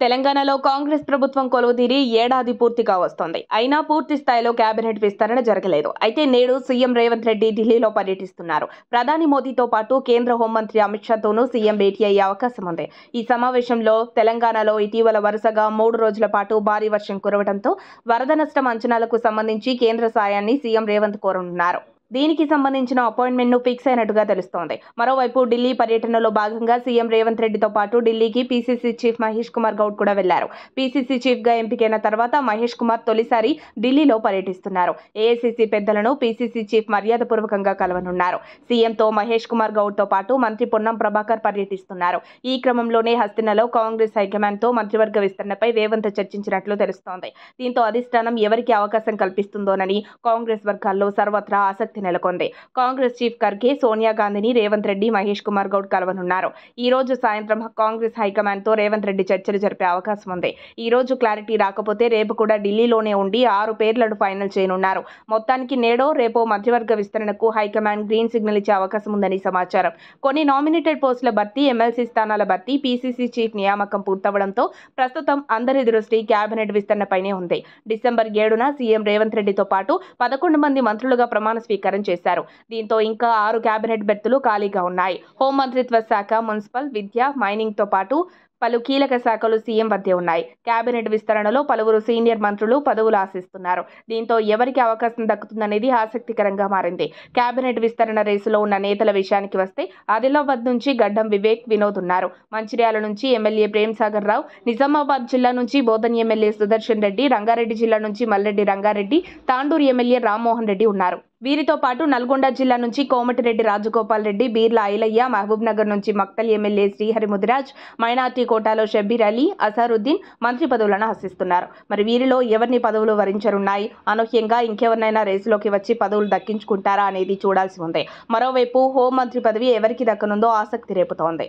తెలంగాణలో కాంగ్రెస్ ప్రభుత్వం కొలువుతీరి ఏడాది పూర్తిగా వస్తోంది. అయినా పూర్తి స్థాయిలో కేబినెట్ విస్తరణ జరగలేదు. అయితే నేడు సీఎం రేవంత్ రెడ్డి ఢిల్లీలో పర్యటిస్తున్నారు. ప్రధాని మోదీతో పాటు కేంద్ర హోంమంత్రి అమిత్ షాతోనూ సీఎం భేటీ అయ్యే అవకాశం ఉంది. ఈ సమావేశంలో తెలంగాణలో ఇటీవల వరుసగా 3 రోజుల పాటు భారీ వర్షం కురవడంతో వరద నష్టం అంచనాలకు సంబంధించి కేంద్ర సాయాన్ని సీఎం రేవంత్ కోరనున్నారు. దీనికి సంబంధించిన అపాయింట్మెంట్ను ఫిక్స్ అయినట్టుగా తెలుస్తోంది. మరోవైపు ఢిల్లీ పర్యటనలో భాగంగా సీఎం రేవంత్ రెడ్డితో పాటు ఢిల్లీకి పీసీసీ చీఫ్ మహేష్ కుమార్ గౌడ్ కూడా వెళ్లారు. పీసీసీ చీఫ్గా ఎంపికైన తర్వాత మహేష్ కుమార్ తొలిసారి ఢిల్లీలో పర్యటిస్తున్నారు. ఏఐసీసీ పెద్దలను పీసీసీ చీఫ్ మర్యాదపూర్వకంగా కలవనున్నారు. సీఎంతో మహేష్ కుమార్ గౌడ్తో పాటు మంత్రి పొన్నం ప్రభాకర్ పర్యటిస్తున్నారు. ఈ క్రమంలోనే హస్తినలో కాంగ్రెస్ హైకమాండ్తో మంత్రివర్గ విస్తరణపై రేవంత్ చర్చించినట్లు తెలుస్తోంది. దీంతో అధిష్టానం ఎవరికి అవకాశం కల్పిస్తుందోనని కాంగ్రెస్ వర్గాల్లో సర్వత్రా ఆసక్తి నెలకొంది. కాంగ్రెస్ చీఫ్ ఖర్గే, సోనియా గాంధీని రేవంత్ రెడ్డి, మహేష్ కుమార్ గౌడ్ కలవనున్నారు. ఈ రోజు సాయంత్రం కాంగ్రెస్ హైకమాండ్తో రేవంత్ రెడ్డి చర్చలు జరిపే అవకాశం ఉంది. ఈ రోజు క్లారిటీ రాకపోతే రేపు కూడా ఢిల్లీలోనే ఉండి 6 పేర్లను ఫైనల్ చేయనున్నారు. మొత్తానికి నేడో రేపో మంత్రివర్గ విస్తరణకు హైకమాండ్ గ్రీన్ సిగ్నల్ ఇచ్చే అవకాశం ఉందని సమాచారం. కొన్ని నామినేటెడ్ పోస్టుల భర్తీ, ఎమ్మెల్సీ స్థానాల భర్తీ, పీసీసీ చీఫ్ నియామకం పూర్తవడంతో ప్రస్తుతం అందరి దృష్టి కేబినెట్ విస్తరణపైనే ఉంది. డిసెంబర్ 7న సీఎం రేవంత్ రెడ్డితో పాటు 11 మంది మంత్రులుగా ప్రమాణ స్వీకారం చేశారు. దీంతో ఇంకా 6 కేబినెట్ బెర్తులు ఖాళీగా ఉన్నాయి. హోంమంత్రిత్వ శాఖ, మున్సిపల్, విద్య, మైనింగ్ తో పాటు పలు కీలక శాఖలు సీఎం వద్దే ఉన్నాయి. కేబినెట్ విస్తరణలో పలువురు సీనియర్ మంత్రులు పదవులు ఆశిస్తున్నారు. దీంతో ఎవరికి అవకాశం దక్కుతుందనేది ఆసక్తికరంగా మారింది. కేబినెట్ విస్తరణ రేసులో ఉన్న నేతల విషయానికి వస్తే ఆదిలాబాద్ నుంచి గడ్డం వివేక్, వినోద్ ఉన్నారు. మంచిర్యాల నుంచి ఎమ్మెల్యే ప్రేమ్ సాగర్ రావు, నిజామాబాద్ జిల్లా నుంచి బోధన్ ఎమ్మెల్యే సుదర్శన్ రెడ్డి, రంగారెడ్డి జిల్లా నుంచి మల్లెడ్డి రంగారెడ్డి, తాండూరు ఎమ్మెల్యే రామ్మోహన్ రెడ్డి ఉన్నారు. వీరితో పాటు నల్గొండ జిల్లా నుంచి కోమటిరెడ్డి రాజగోపాల్ రెడ్డి, బీర్ల ఐలయ్య, మహబూబ్ నగర్ నుంచి మక్తల్ ఎమ్మెల్యే శ్రీహరి ముదిరాజ్, మైనార్టీ కోటాలో షబ్బీర్ అలీ, అసరుద్దీన్ మంత్రి పదవులను ఆశిస్తున్నారు. మరి వీరిలో ఎవరిని పదవులు వరించనున్నాయి? అనూహ్యంగా ఇంకెవరినైనా రేసులోకి వచ్చి పదవులు దక్కించుకుంటారా అనేది చూడాల్సి ఉంది. మరోవైపు హోంమంత్రి పదవి ఎవరికి దక్కనుందో ఆసక్తి రేపుతోంది.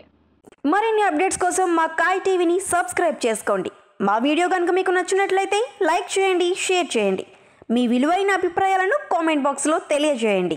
మరిన్ని అప్డేట్స్ కోసం మా కాయ్ టీవీని సబ్స్క్రైబ్ చేసుకోండి. మా వీడియో కనుక మీకు నచ్చినట్లయితే లైక్ చేయండి, షేర్ చేయండి. మీ విలువైన అభిప్రాయాలను కామెంట్ బాక్స్లో తెలియజేయండి.